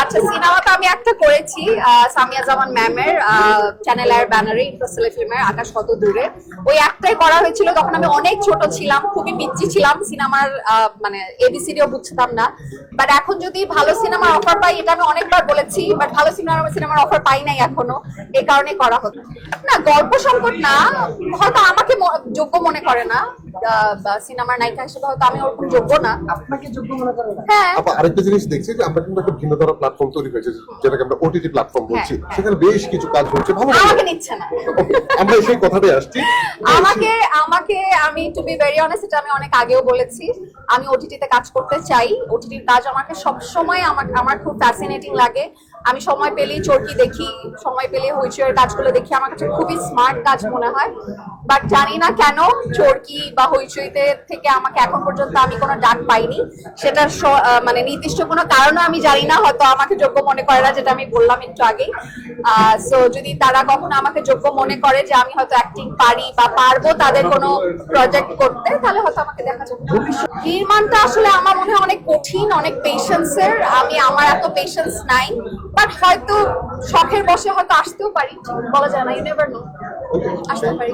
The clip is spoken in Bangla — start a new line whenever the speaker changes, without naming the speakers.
আচ্ছা, সিনেমাটা আমি একটা করেছি সামিয়া জামান ম্যামের চ্যানেল আর ব্যানারে ইন্টারস্টেলার ফিল্মের আকাশ কত দূরে। ওই একটাই করা হয়েছিল তখন আমি অনেক ছোট ছিলাম, খুবই পিচ্চি ছিলাম, সিনেমার মানে এবিসিডিও বুঝতাম না। বাট এখন যদি ভালো সিনেমার অফার পাই, এটা আমি অনেকবার বলেছি, বাট ভালো সিনেমার অফার পাই নাই এখনো, এই কারণে করা হতো না। গল্প সংকট না, হয়তো আমাকে যোগ্য মনে করে না সিনেমার নায়িকা হিসেবে, হয়তো আমি ওরকম যোগ্য না।
আপনাকে যোগ্য মনে করে না?
হ্যাঁ।
আরেকটা জিনিস দেখছি যে আমরা কিন্তু একটা ভিন্ন ধরনের প্ল্যাটফর্ম তৈরি হয়েছে, যেটাকে আমরা ওটিটি প্ল্যাটফর্ম বলছি।
হ্যাঁ।
সেখানে বেশ কিছু কাজ হচ্ছে, ভালো
আমাকে নিচ্ছে না।
আমরা সেই কথাটাই আসছি।
আমাকে আমি টু বি ভেরি অনেস্ট, এটা আমি অনেক আগেও বলেছি, আমি ওটিটিতে কাজ করতে চাই। ওটিটির কাজ আমাকে সবসময় আমার খুব ফ্যাসিনেটিং লাগে। আমি সময় পেলেই চরকি দেখি, সময় পেলে হইচইয়ের কাজগুলো দেখি, আমার কাছে খুবই স্মার্ট কাজ মনে হয়। বাট জানি না কেন চরকি বা হইচইতে থেকে আমাকে এখন পর্যন্ত আমি কোনো ডাক পাইনি। সেটার মানে নির্দিষ্ট কোনো কারণও আমি জানি না, হয়তো আমাকে যোগ্য মনে করে না, যেটা আমি বললাম একটু আগেই। সো যদি তারা কখনো আমাকে যোগ্য মনে করে যে আমি হয়তো অ্যাক্টিং পারি বা পারবো তাদের কোনো প্রজেক্ট করতে, তাহলে হয়তো আমাকে দেখা যাবে। নির্মাণটা আসলে আমার মনে হয় অনেক কঠিন, অনেক পেশেন্সের। আমার এত পেশেন্স নাই, বাট হয়তো শখের বসে হয়তো আসতেও পারি, বলা যায় না, ইউ নেভার নো, আসতে পারি।